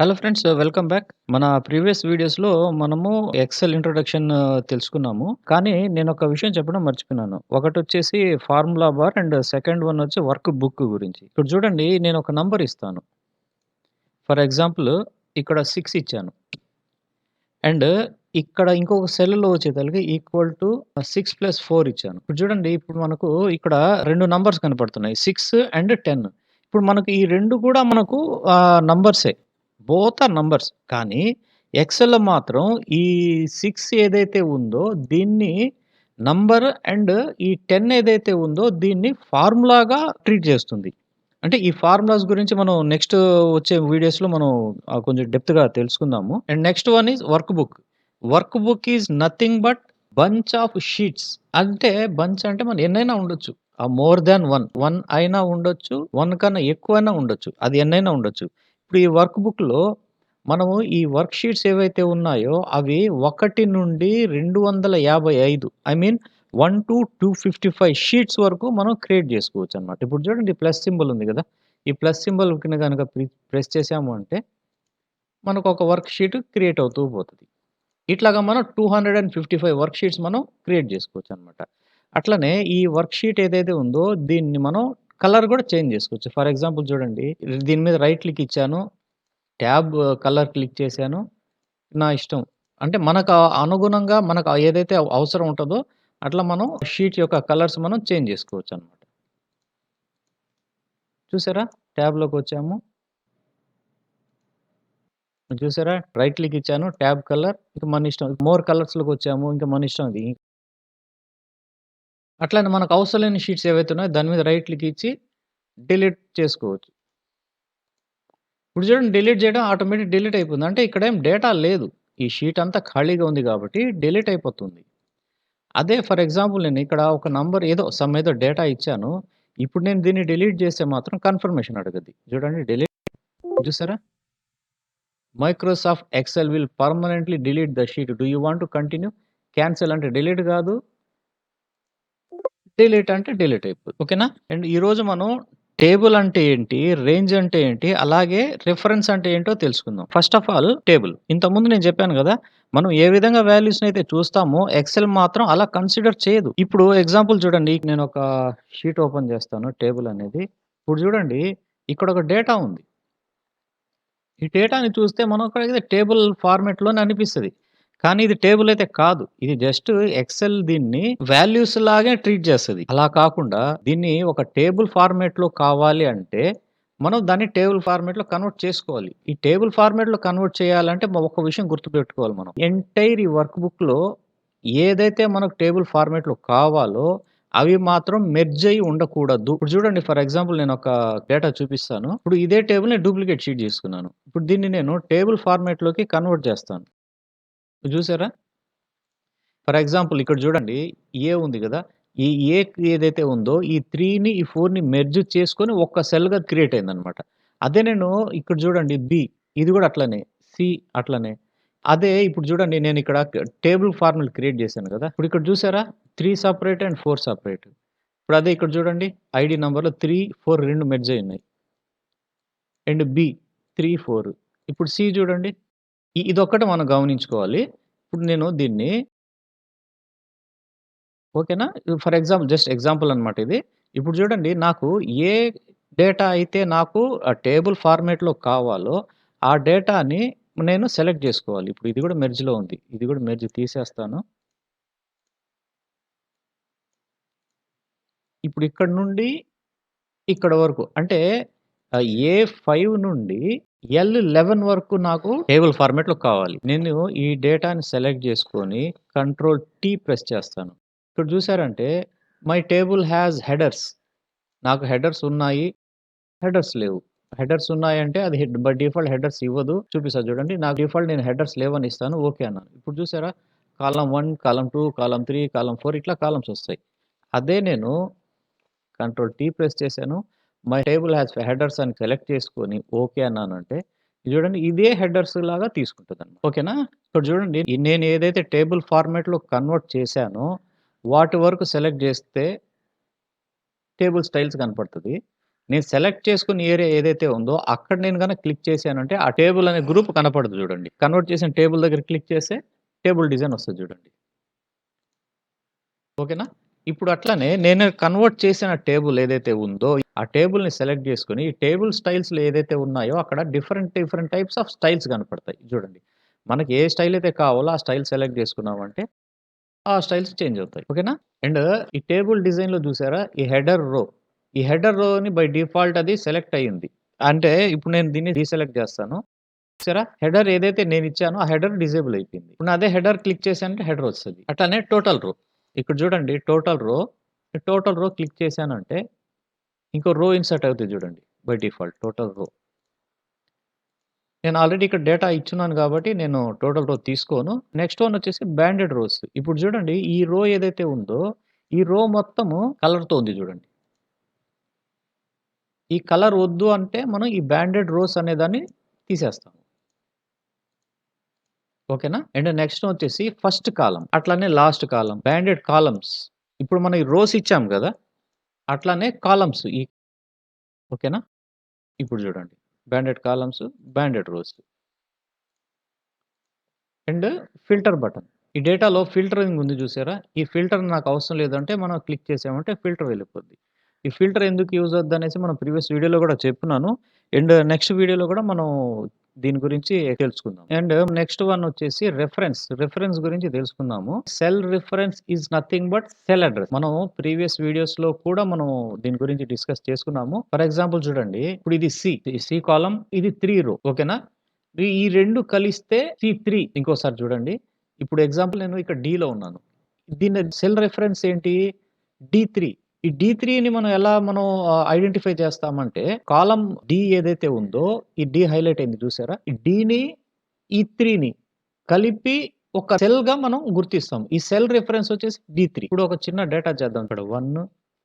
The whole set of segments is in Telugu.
Hello friends, welcome back. మన ప్రీవియస్ వీడియోస్‌లో మనము ఎక్సెల్ ఇంట్రొడక్షన్ తెలుసుకున్నాము. కానీ నేనొక విషయం చెప్పడం మర్చిపోయినాను. ఒకటొచ్చేసి formula bar and second one వచ్చి వర్క్ బుక్ గురించి. ఇప్పుడు చూడండి, నేనొక నంబర్ ఇస్తాను. ఫర్ ఎగ్జాంపుల్ ఇక్కడ 6 ఇచ్చాను. అండ్ ఇక్కడ ఇంకొక సెల్‌లో వచ్చేతలకి ఈక్వల్ టు 6+4 ఇచ్చాను. ఇప్పుడు చూడండి, ఇప్పుడు మనకు ఇక్కడ 2 నంబర్స్ కనపడుతున్నాయి. 6 అండ్ 10. ఇప్పుడు మనకు ఈ 2 కూడా మనకు నంబర్సే. Both are numbers. కానీ ఎక్సెల్‌లో మాత్రం ఈ 6 ఏదైతే ఉందో దీన్ని నంబర్ అండ్ ఈ 10 ఏదైతే ఉందో దీన్ని ఫార్ములాగా ట్రీట్ చేస్తుంది. అంటే ఈ ఫార్ములాస్ గురించి మనం నెక్స్ట్ వచ్చే వీడియోస్‌లో మనం కొంచెం డెప్త్‌గా తెలుసుకుందాము. And next one is work book. Work book is nothing but bunch of sheets. అంటే బంచ్ అంటే మనం ఎన్నైనా ఉండొచ్చు. More than 1. 1 అయినా ఉండొచ్చు. 1 కన్నా ఎక్కువైనా ఉండొచ్చు. అది ఎన్నైనా ఉండొచ్చు. ఇప్పుడు ఈ వర్క్ బుక్‌లో మనము ఈ వర్క్ షీట్స్ ఏవైతే ఉన్నాయో అవి 1 నుండి 255 ఐ మీన్ 1-255 షీట్స్ వరకు మనం క్రియేట్ చేసుకోవచ్చనమాట. ఇప్పుడు చూడండి, ప్లస్ సింబల్ ఉంది గదా! ఈ ప్లస్ సింబల్ కింద గనక ప్రెస్ చేశాము అంటే మనకొక వర్క్ షీట్ క్రియేట్ అవుతూ పోతది. ఇట్లాగా మనం 255 వర్క్ షీట్స్ మనం క్రియేట్ జేసుకోవచ్చనమాట. అట్లనే ఈ వర్క్ షీట్ ఏదైతే ఉందో దీన్ని మనం కలర్ గూడా చేంజ్ జేసుకోవచ్చు. ఫర్ ఎగ్జాంపుల్ చూడండి, దీని మీద రైట్ క్లిక్ ఇచ్చాను. ట్యాబ్ కలర్ క్లిక్ చేశాను. నా ఇష్టం. అంటే మనకు అనుగుణంగా మనకు ఏదైతే అవసరం ఉంటదో అట్లా మనం షీట్ యొక్క కలర్స్ మనం చేంజ్ జేసుకోవచ్చనమాట. చూసారా? ట్యాబ్‌లోకొచ్చాము. చూసారా? రైట్ క్లిక్ ఇచ్చాను. ట్యాబ్ కలర్ ఇక మన ఇష్టం. మోర్ కలర్స్‌లోకొచ్చాము. ఇంక మన ఇష్టం అది. అట్లనే మనకు అవసరం లేని షీట్స్ ఏవైతే ఉన్నాయో దాని మీద రైట్ క్లిక్ ఇచ్చి డిలీట్ చేసుకోవచ్చు. ఇప్పుడు చూడండి, డిలీట్ చేయడం ఆటోమేటిక్ డిలీట్ అయిపోతుంది. అంటే ఇక్కడేం డేటా లేదు. ఈ షీట్ అంతా ఖాళీగా ఉంది కాబట్టి డిలీట్ అయిపోతుంది. అదే ఫర్ ఎగ్జాంపుల్ నేను ఇక్కడ ఒక నంబర్ ఏదో ఏదో డేటా ఇచ్చాను. ఇప్పుడు నేను దీన్ని డిలీట్ చేస్తే మాత్రం కన్ఫర్మేషన్ అడుగుద్ది. చూడండి, డిలీట్. చూసారా? Microsoft Excel will permanently delete the sheet. Do you want to continue? Cancel అంటే డిలీట్ కాదు. డిలీట్ అంటే డిలీట్ అయిపోద్ది. ఓకేనా? అండ్ ఈరోజు మనం టేబుల్ అంటే ఏంటి? రేంజ్ అంటే ఏంటి? అలాగే రిఫరెన్స్ అంటే ఏంటో తెలుసుకుందాం. First of all table. ఇంతకుముందు నేను చెప్పాను గదా! మనం ఏ విధంగా వాల్యూస్‌నైతే చూస్తామో ఎక్సెల్ మాత్రం అలా కన్సిడర్ చేయదు. ఇప్పుడు ఎగ్జాంపుల్ చూడండి. నేనొక షీట్ ఓపెన్ చేస్తాను, టేబుల్ అనేది. ఇప్పుడు చూడండి, ఇక్కడొక డేటా ఉంది. ఈ డేటాని చూస్తే మనకైతే టేబుల్ ఫార్మాట్‌లోనే అనిపిస్తది. కానీ ఇది టేబుల్ అయితే కాదు. ఇది జస్ట్ ఎక్సెల్ దీన్ని వాల్యూస్ లాగే ట్రీట్ చేస్తది. అలా కాకుండా దీన్ని ఒక టేబుల్ ఫార్మాట్‌లో కావాలి అంటే, మనం దాన్ని టేబుల్ ఫార్మాట్‌లో కన్వర్ట్ చేసుకోవాలి. ఈ టేబుల్ ఫార్మాట్‌లో కన్వర్ట్ చేయాలంటే ఒక విషయం గుర్తుపెట్టుకోవాలి మనం. ఎంటైర్ ఈ వర్క్ బుక్‌లో ఏదైతే మనకు టేబుల్ ఫార్మాట్‌లో కావాలో అవి మాత్రం మెర్జ్ అయ్యి ఉండకూడదు. ఇప్పుడు చూడండి, ఫర్ ఎగ్జాంపుల్ నేనొక డేటా చూపిస్తాను. ఇప్పుడు ఇదే టేబుల్‌ని డూప్లికేట్ షీట్ చేసుకున్నాను. ఇప్పుడు దీన్ని నేను టేబుల్ ఫార్మాట్‌లోకి కన్వర్ట్ చేస్తాను. చూసారా? ఫర్ ఎగ్జాంపుల్ ఇక్కడ చూడండి, ఏ ఉంది గదా! ఈ ఏ ఏదైతే ఉందో ఈ 3ని, ఈ 4ని మెర్జ్ చేసుకొని ఒక్క సెల్‌గా క్రియేట్ అయిందనమాట. అదే నేను ఇక్కడ చూడండి, బి ఇది గూడా అట్లనే. సి అట్లనే. అదే ఇప్పుడు చూడండి, నేనిక్కడ టేబుల్ ఫార్ములా క్రియేట్ చేశాను గదా! ఇప్పుడు ఇక్కడ చూసారా? 3 సెపరేట్ అండ్ 4 సెపరేట్. ఇప్పుడు అదే ఇక్కడ చూడండి, ఐడీ నంబర్‌లో 3, 4 2 మెర్జ్ అయ్యున్నాయి. And B 3, 4. ఇప్పుడు సి చూడండి. ఇదొక్కటి మనం గమనించుకోవాలి. ఇప్పుడు నేను దీన్ని ఓకేనా? ఫర్ ఎగ్జాంపుల్ జస్ట్ ఎగ్జాంపుల్ అనమాట ఇది. ఇప్పుడు చూడండి, నాకు ఏ డేటా అయితే నాకు టేబుల్ ఫార్మాట్‌లో కావాలో, ఆ డేటాని నేను సెలెక్ట్ జేసుకోవాలి. ఇప్పుడు ఇది గూడా మెర్జ్‌లో ఉంది. ఇది గూడా మెర్జ్ తీసేస్తాను. ఇప్పుడు ఇక్కడి నుండి ఇక్కడ వరకు అంటే ఏ5 నుండి ఎల్11 వరకు నాకు టేబుల్ ఫార్మాట్‌లో కావాలి. నేను ఈ డేటాని సెలెక్ట్ జేసుకొని కంట్రోల్ టీ ప్రెస్ చేస్తాను. ఇక్కడ చూసారంటే మై టేబుల్ హాస్ హెడర్స్. నాకు హెడర్స్ ఉన్నాయి. హెడర్స్ లేవు. హెడర్స్ ఉన్నాయంటే అది బై డిఫాల్ట్ హెడర్స్ ఇవ్వదు. చూపిస్తా చూడండి. నాకు డిఫాల్ట్ నేను హెడర్స్ లేవని ఇస్తాను. ఓకే అన్నాను. ఇప్పుడు చూసారా? కాలమ్ 1, కాలమ్ 2, కాలమ్ 3, కాలమ్ 4 ఇట్లా కాలమ్స్ ఒస్తాయి. అదే నేను కంట్రోల్ టీ ప్రెస్ చేశాను. మై టేబుల్ హాస్ హెడర్స్ అని సెలెక్ట్ చేసుకొని ఓకే అన్నానంటే, ఇది చూడండి, ఇదే హెడర్స్ లాగా తీసుకుంటదన్నమాట. ఓకేనా? ఇక్కడ చూడండి, నేను ఏదైతే టేబుల్ ఫార్మాట్‌లో కన్వర్ట్ చేశానో, వాటి వరకు సెలెక్ట్ చేస్తే టేబుల్ స్టైల్స్ కనపడతది. నేను సెలెక్ట్ చేసుకున్న ఏరియా ఏదైతే ఉందో అక్కడ నేను గనక క్లిక్ చేశానంటే ఆ టేబుల్ అనే గ్రూప్ కనపడదు చూడండి. కన్వర్ట్ చేసిన టేబుల్ దగ్గర క్లిక్ చేస్తే టేబుల్ డిజైన్ వస్తది చూడండి. ఓకేనా? ఇప్పుడు అట్లనే నేను కన్వర్ట్ చేసిన టేబుల్ ఏదైతే ఉందో, ఆ టేబుల్‌ని సెలెక్ట్ చేసుకొని, ఈ టేబుల్ స్టైల్స్‌లో ఏదైతే ఉన్నాయో అక్కడ different, different types of styles కనపడతాయి. చూడండి. మనకి ఏ స్టైల్ అయితే కావాలో ఆ స్టైల్ సెలెక్ట్ చేసుకున్నామంటే, ఆ స్టైల్స్ చేంజ్ అవుతాయి. ఓకేనా? అండ్ ఈ టేబుల్ డిజైన్‌లో చూసారా? ఈ హెడర్ రో. ఈ హెడర్ రోని బై డిఫాల్ట్ అది సెలెక్ట్ అయ్యింది. అంటే ఇప్పుడు నేను దీన్ని డీసెలెక్ట్ చేస్తాను. చూసారా? హెడర్ ఏదైతే నేనిచ్చానో ఆ హెడర్ డిజేబుల్ అయిపోయింది. ఇప్పుడు నా అదే హెడర్ క్లిక్ చేశానంటే హెడర్ వస్తది. అట్లనే టోటల్ రో. ఇక్కడ చూడండి టోటల్ రో క్లిక్ చేశానంటే ఇంకో రో ఇన్సర్ట్ అవుతది చూడండి. బై డిఫాల్ట్ టోటల్ రో. నేను ఆల్రెడీ ఇక్కడ డేటా ఇచ్చున్నాను కాబట్టి నేను టోటల్ రో తీసుకోను. నెక్స్ట్ వన్ వచ్చేసి బ్యాండెడ్ రోస్. ఇప్పుడు చూడండి ఈ రో ఏదైతే ఉందో ఈ రో మొత్తము కలర్‌తో ఉంది చూడండి. ఈ కలర్ వద్దు అంటే మనం ఈ బ్యాండెడ్ రోస్ అనేదాన్ని తీసేస్తాం. ఓకేనా? అండ్ నెక్స్ట్ వచ్చేసి ఫస్ట్ కాలమ్. అట్లనే లాస్ట్ కాలమ్. Banded columns. ఇప్పుడు మనం ఈ రోస్ ఇచ్చాం గదా! అట్లనే కాలమ్స్ ఓకేనా? ఇప్పుడు చూడండి. Banded columns, banded rows. And filter button. ఈ డేటాలో ఫిల్టరింగ్ ఉంది చూసారా? ఈ ఫిల్టర్ నాకు అవసరం లేదంటే మనం క్లిక్ చేసామంటే ఫిల్టర్ వెళ్ళిపోద్ది. ఈ ఫిల్టర్ ఎందుకు యూజ్ అవుద్దనేసి మనం ప్రీవియస్ వీడియోలో గూడా చెప్పున్నాను. అండ్ నెక్స్ట్ వీడియోలో గూడా మనం దీని గురించి తెలుసుకుందాం. అండ్ నెక్స్ట్ వన్ వచ్చేసి రిఫరెన్స్. రిఫరెన్స్ గురించి తెలుసుకుందాము. Cell reference is nothing but cell address. మనం ప్రీవియస్ వీడియోస్‌లో కూడా మనం దీని గురించి డిస్కస్ చేసుకున్నాము. ఫర్ ఎగ్జాంపుల్ చూడండి. ఇప్పుడు ఇది సి కాలమ్ ఇది 3 రో ఓకేనా? ఈ 2 కలిస్తే సి3 ఇంకోసారి చూడండి. ఇప్పుడు ఎగ్జాంపుల్ నేను ఇక్కడ డీలో ఉన్నాను. దీని సెల్ రిఫరెన్స్ ఏంటి? డి3. ఈ డి3ని మనం ఎలా ఐడెంటిఫై చేస్తామంటే కాలమ్ డి ఏదైతే ఉందో ఈ డి హైలైట్ అయింది చూసారా? ఈ డిని, ఈ 3ని కలిపి ఒక సెల్‌గా మనం గుర్తిస్తాం. ఈ సెల్ రిఫరెన్స్ వచ్చేసి డి3. ఇప్పుడు ఒక చిన్న డేటా చేద్దాం ఇక్కడ 1,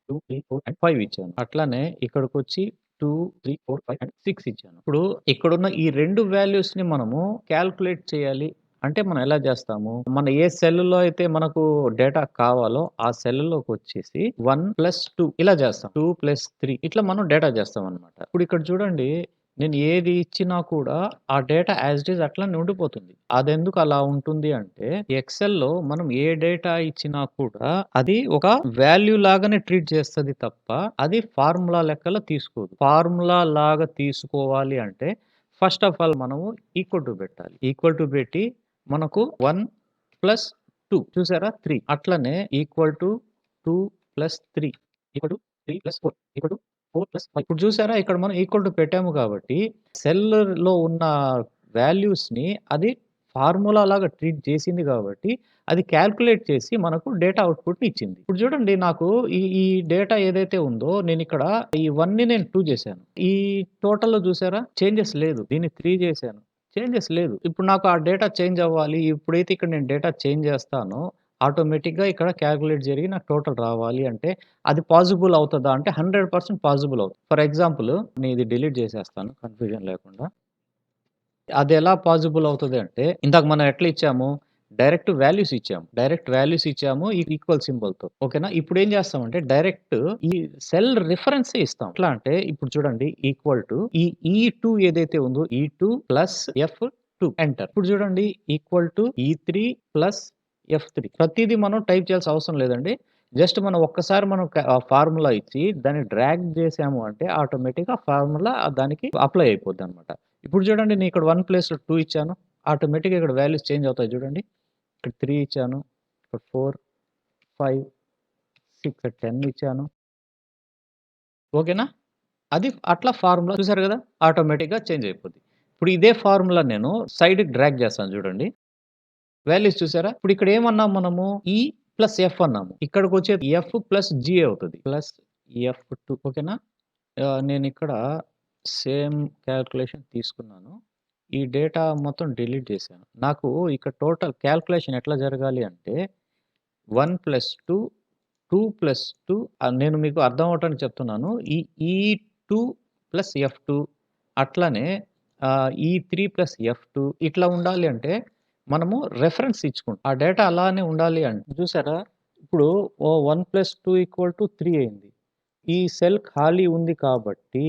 2, 3, 4 అండ్ 5 ఇచ్చాను. అట్లానే ఇక్కడికొచ్చి 2, 3, 4, 5 అండ్ 6 ఇచ్చాను. ఇప్పుడు ఇక్కడున్న ఈ 2 వాల్యూస్‌ని మనము కాలిక్యులేట్ చేయాలి అంటే మనం ఎలా చేస్తాము? మన ఏ సెల్‌లో అయితే మనకు డేటా కావాలో ఆ సెల్‌లోకొచ్చేసి 1+2 ఇలా చేస్తాం. 2+3 ఇట్లా మనం డేటా చేస్తామనమాట. ఇప్పుడు ఇక్కడ చూడండి నేను ఏది ఇచ్చినా కూడా ఆ డేటా యాజ్ ఇట్ ఈజ్ అట్లనే ఉండిపోతుంది. అదెందుకు అలా ఉంటుంది అంటే ఎక్సెల్‌లో మనం ఏ డేటా ఇచ్చినా కూడా అది ఒక వాల్యూ లాగానే ట్రీట్ చేస్తది తప్ప అది ఫార్ములా లెక్కలో తీసుకోదు. ఫార్ములా లాగా తీసుకోవాలి అంటే ఫస్ట్ ఆఫ్ ఆల్ మనము ఈక్వల్ టు పెట్టాలి. ఈక్వల్ టు పెట్టి మనకు 1+2 చూసారా 3 అట్లనే equal to 2+3 equal to 3+4 equal to 4+5 ఇప్పుడు చూసారా ఇక్కడ మనం ఈక్వల్ టు పెట్టాము కాబట్టి సెల్‌లో ఉన్న వాల్యూస్‌ని అది ఫార్ములా లాగా ట్రీట్ చేసింది కాబట్టి అది కాలిక్యులేట్ చేసి మనకు డేటా అవుట్‌పుట్‌ని ఇచ్చింది. ఇప్పుడు చూడండి నాకు ఈ డేటా ఏదైతే ఉందో నేనిక్కడ ఈ 1ని నేను 2 చేశాను. ఈ టోటల్‌లో చూసారా చేంజెస్ లేదు. దీన్ని 3 చేశాను. చేంజెస్ లేదు. ఇప్పుడు నాకు ఆ డేటా చేంజ్ అవ్వాలి. ఎప్పుడైతే ఇక్కడ నేను డేటా చేంజ్ చేస్తానో ఆటోమేటిక్‌గా ఇక్కడ కాలిక్యులేట్ జరిగి నాకు టోటల్ రావాలి అంటే అది పాజిబుల్ అవుతదా అంటే 100% పాజిబుల్ అవుతుంది. ఫర్ ఎగ్జాంపుల్ నేను ఇది డిలీట్ చేసేస్తాను కన్‌ఫ్యూజన్ లేకుండా. అదెలా పాజిబుల్ అవుతది అంటే, ఇందాక మనం ఎట్లా ఇచ్చాము? డైరెక్ట్ వాల్యూస్ ఇచ్చాము. డైరెక్ట్ వాల్యూస్ ఇచ్చాము ఈక్వల్ సింబల్‌తో. ఓకేనా? ఇప్పుడేం చేస్తామంటే డైరెక్ట్ ఈ సెల్ రిఫరెన్సే ఇస్తాం. ఎట్లా అంటే ఇప్పుడు చూడండి ఈక్వల్ టు ఈ ఈ2 ఏదైతే ఉందో ఈ2 ప్లస్ ఎఫ్2 ఎంటర్. ఇప్పుడు చూడండి ఈక్వల్ టు ఈ3 ప్లస్ ఎఫ్3 ప్రతీదీ మనం టైప్ చేయాల్సిన అవసరం లేదండి. జస్ట్ మనం ఒక్కసారి మనం ఫార్ములా ఇచ్చి దాన్ని డ్రాగ్ చేసాము అంటే ఆటోమేటిక్‌గా ఆ ఫార్ములా దానికి అప్లై అయిపోద్దనమాట. ఇప్పుడు చూడండి నేను ఇక్కడ 1 ప్లేస్‌లో 2 ఇచ్చాను. ఆటోమేటిక్‌గా ఇక్కడ వాల్యూస్ చేంజ్ అవుతాయి చూడండి. ఇక్కడ 3 ఇచ్చాను. ఇక్కడ 4, 5, 6 ఇక్కడ 10 ఇచ్చాను. ఓకేనా? అది అట్లా ఫార్ములా చూసారు గదా! ఆటోమేటిక్‌గా చేంజ్ అయిపోద్ది. ఇప్పుడు ఇదే ఫార్ములా నేను సైడ్‌కి డ్రాగ్ చేస్తాను చూడండి. వాల్యూస్ చూసారా? ఇప్పుడు ఇక్కడ ఏమన్నాం మనము? ఈ ప్లస్ ఎఫ్ అన్నాము. ఇక్కడికొచ్చేది ఎఫ్ ప్లస్ జీ అవుతది. ప్లస్ ఎఫ్2 ఓకేనా? నేనిక్కడ సేమ్ కాలిక్యులేషన్ తీసుకున్నాను. ఈ డేటా మొత్తం డిలీట్ చేశాను. నాకు ఇక్కడ టోటల్ కాలిక్యులేషన్ ఎట్లా జరగాలి అంటే 1+2, 2+2 నేను మీకు అర్థం అవ్వటానికి చెప్తున్నాను. ఈ2 ప్లస్ ఎఫ్2 అట్లనే ఈ3 ప్లస్ ఎఫ్2 ఇట్లా ఉండాలి అంటే మనము రిఫరెన్స్ ఇచ్చుకుంటాం. ఆ డేటా అలానే ఉండాలి అంటే చూసారా? ఇప్పుడు 1+2 = 3 అయింది. ఈ సెల్ ఖాళీ ఉంది కాబట్టి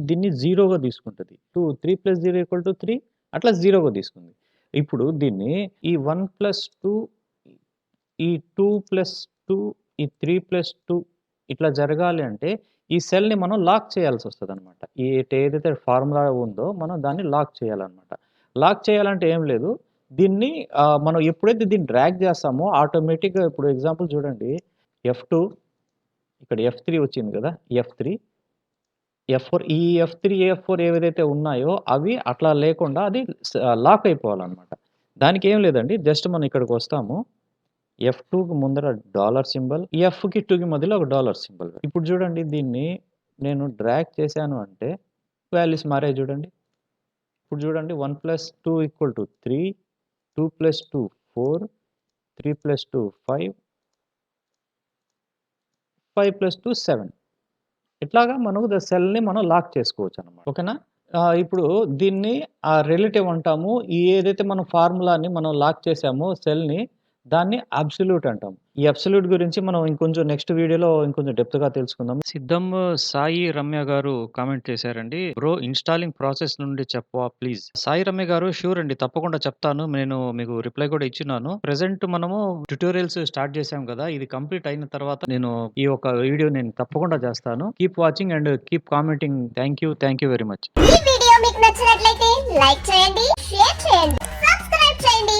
దీన్ని 0గా తీసుకుంటది. 3 + 0 = 3 అట్లా 0గా తీసుకుంది. ఇప్పుడు దీన్ని ఈ 1 + 2 ఈ 2 + 2 ఈ 3 + 2 ఇట్లా జరగాలి అంటే ఈ సెల్‌ని మనం లాక్ చేయాల్సొస్తదనమాట. ఏదైతే ఫార్ములా ఉందో మనం దాన్ని లాక్ చేయాలనమాట. లాక్ చేయాలంటే ఏం లేదు. దీన్ని మనం ఎప్పుడైతే దీన్ని డ్రాగ్ చేస్తామో ఆటోమేటిక్‌గా ఇప్పుడు ఎగ్జాంపుల్ చూడండి. F2 ఇక్కడ F3 వచ్చింది కదా! F3, F4 ఈ F3, F4 ఏవేదైతే ఉన్నాయో అవి అట్లా లేకుండా అది లాక్ అయిపోవాలనమాట. దానికేం లేదండి. జస్ట్ మనం ఇక్కడికొస్తాము. F2కి ముందర డాలర్ సింబల్, Fకి 2కి మధ్యలో ఒక డాలర్ సింబల్. ఇప్పుడు చూడండి దీన్ని నేను డ్రాగ్ చేశాను అంటే వాల్యూస్ మారాయి చూడండి. ఇప్పుడు చూడండి 1 + 2 = 3, 2 + 2 4, 3 + 2 5, 5 + 2 7. ఇట్లాగా మనం సెల్‌ని మనం లాక్ చేసుకోవచ్చనమాట. ఓకేనా? ఇప్పుడు దీన్ని రిలేటివ్ అంటాము. ఏదైతే మనం ఫార్ములాని మనం లాక్ చేసామో సెల్‌ని దాన్ని అబ్సల్యూట్ అంటాం. ఈ అబ్సల్యూట్ గురించి మనం ఇంకొంచెం నెక్స్ట్ వీడియోలో ఇంకొంచెం డెప్త్‌గా తెలుసుకుందాం. సిద్ధం సాయి రమ్య గారు కామెంట్ చేశారండి. బ్రో ఇన్‌స్టాలింగ్ ప్రాసెస్ నుండి చెప్పవా ప్లీజ్. సాయి రమ్య గారు ష్యూర్ అండి. తప్పకుండా చెప్తాను. నేను మీకు రిప్లై కూడా ఇచ్చున్నాను. ప్రెజెంట్ మనము ట్యుటోరియల్స్ స్టార్ట్ చేసాం కదా! ఇది కంప్లీట్ అయిన తర్వాత నేను ఈ యొక్క వీడియో నేను తప్పకుండా చేస్తాను. Keep watching and keep commenting. Thank you very much. ఈ వీడియో మీకు నచ్చినట్లయితే లైక్ చేయండి, షేర్ చేయండి, సబ్స్క్రైబ్ చేయండి.